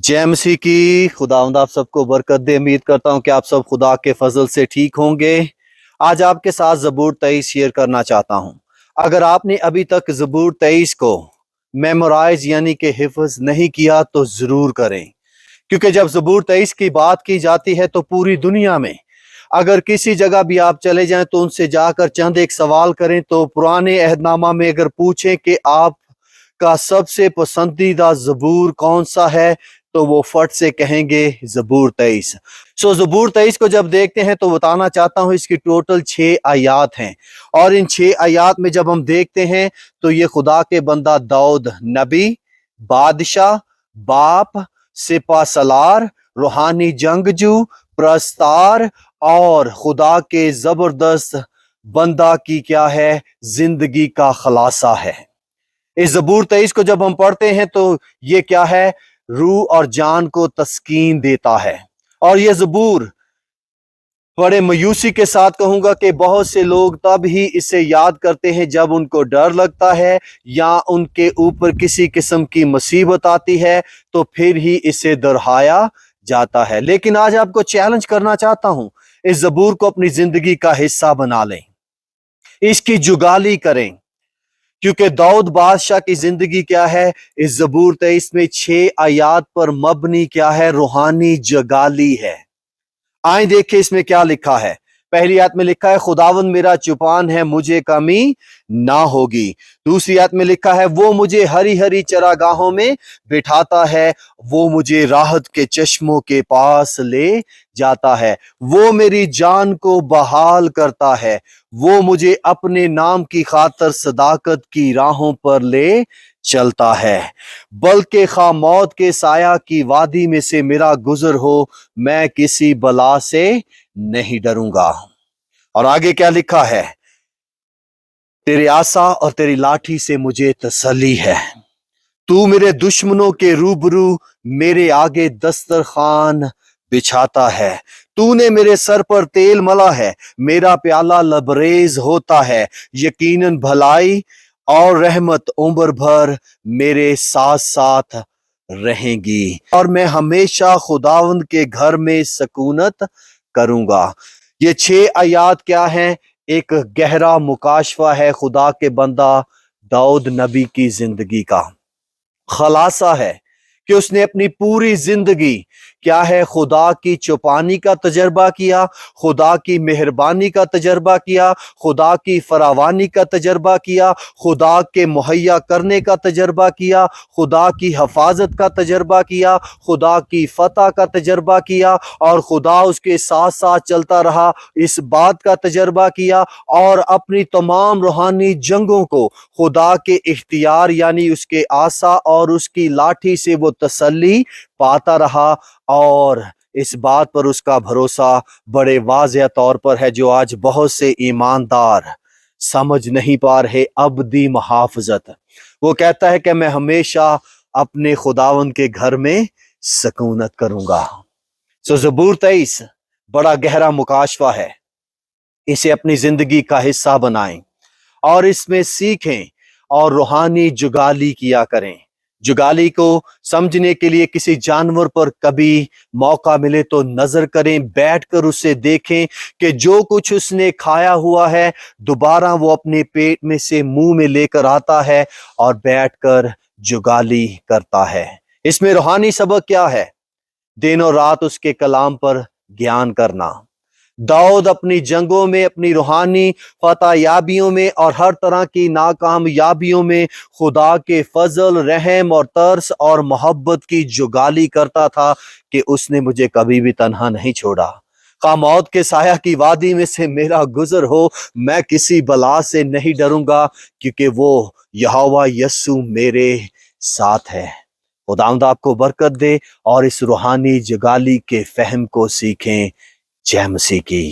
जय मसीह की। खुदावंद आप सबको बरकत दे। उम्मीद करता हूँ कि आप सब खुदा के फजल से ठीक होंगे। आज आपके साथ ज़बूर 23 शेयर करना चाहता हूँ। अगर आपने अभी तक ज़बूर 23 को मेमोराइज यानी कि हिफ्ज नहीं किया तो ज़रूर करें, क्योंकि जब ज़बूर 23 की बात की जाती है तो पूरी दुनिया में अगर किसी जगह भी आप चले जाएं तो उनसे जाकर चंद एक सवाल करें तो पुराने अहदनामा में अगर पूछें कि आप का सबसे पसंदीदा ज़बूर कौन सा है तो वो फट से कहेंगे ज़बूर 23। ज़बूर 23 को जब देखते हैं तो बताना चाहता हूँ इसकी टोटल 6 आयात हैं, और इन 6 आयात में जब हम देखते हैं तो ये खुदा के बंदा दाऊद नबी, बादशाह, बाप, सिपा सलार, रूहानी जंगजू, प्रस्तार और खुदा के जबरदस्त बंदा की क्या है, जिंदगी का खलासा है। इस ज़बूर 23 को जब हम पढ़ते हैं तो ये क्या है, रूह और जान को तस्कीन देता है। और ये ज़बूर बड़े मायूसी के साथ कहूंगा कि बहुत से लोग तब ही इसे याद करते हैं जब उनको डर लगता है या उनके ऊपर किसी किस्म की मुसीबत आती है तो फिर ही इसे दोहराया जाता है। लेकिन आज आपको चैलेंज करना चाहता हूं, इस ज़बूर को अपनी जिंदगी का हिस्सा बना लें, इसकी जुगाली करें, क्योंकि दाऊद बादशाह की जिंदगी क्या है, इस ज़बूर 23 में 6 आयात पर मबनी क्या है, रूहानी जगाली है। आए देखें इसमें क्या लिखा है। पहली आयत में लिखा है खुदावंद मेरा चुपान है, मुझे कमी ना होगी। दूसरी आयत में लिखा है वो मुझे हरी हरी चरागाहों में बिठाता है, वो मुझे राहत के चश्मों के पास ले जाता है, वो मेरी जान को बहाल करता है, वो मुझे अपने नाम की खातर सदाकत की राहों पर ले चलता है। बल्कि खा मौत के साया की वादी में से मेरा गुजर हो, मैं किसी बला से नहीं डरूंगा। और आगे क्या लिखा है, तेरे आसा और तेरी लाठी से मुझे तसल्ली है, तू मेरे दुश्मनों के रूबरू मेरे आगे दस्तरखान बिछाता है, तूने मेरे सर पर तेल मला है, मेरा प्याला लबरेज होता है, यकीनन भलाई और रहमत उम्र भर मेरे साथ साथ रहेंगी, और मैं हमेशा खुदावंद के घर में सकूनत करूंगा। ये 6 आयात क्या हैं, एक गहरा मुकाशफा है खुदा के बंदा दाऊद नबी की जिंदगी का। खलासा है कि उसने अपनी पूरी जिंदगी क्या है, खुदा की चौपानी का तजर्बा किया, खुदा की मेहरबानी का तजर्बा किया, खुदा की फरावानी का तजर्बा किया, खुदा के मुहैया करने का तजर्बा किया, खुदा की हिफाजत का तजर्बा किया, खुदा की फतह का तजर्बा किया, और खुदा उसके साथ साथ चलता रहा, इस बात का तजर्बा किया, और अपनी तमाम रूहानी जंगों को खुदा के इख्तियार यानी उसके आसा और उसकी लाठी से वो तसल्ली पाता रहा। और इस बात पर उसका भरोसा बड़े वाज़ेह तौर पर है जो आज बहुत से ईमानदार समझ नहीं पा रहे, अबदी मुहाफ़ज़त। वो कहता है कि मैं हमेशा अपने खुदावंद के घर में सकूनत करूंगा। ज़बूर 23 बड़ा गहरा मुकाशफा है, इसे अपनी जिंदगी का हिस्सा बनाएं और इसमें सीखें और रूहानी जुगाली किया करें। जुगाली को समझने के लिए किसी जानवर पर कभी मौका मिले तो नजर करें, बैठकर उसे देखें कि जो कुछ उसने खाया हुआ है दोबारा वो अपने पेट में से मुंह में लेकर आता है और बैठकर जुगाली करता है। इसमें रूहानी सबक क्या है, दिन और रात उसके कलाम पर ज्ञान करना। दाऊद अपनी जंगों में, अपनी रूहानी फतह याबियों में और हर तरह की नाकामयाबियों में खुदा के फजल, रहम और तरस और मोहब्बत की जुगाली करता था कि उसने मुझे कभी भी तन्हा नहीं छोड़ा। खा मौत के साया की वादी में से मेरा गुजर हो, मैं किसी बला से नहीं डरूंगा, क्योंकि वो यहोवा यस्सु मेरे साथ है। खुदावंद आपको बरकत दे और इस रूहानी जुगाली के फहम को सीखें। जय मसीह की।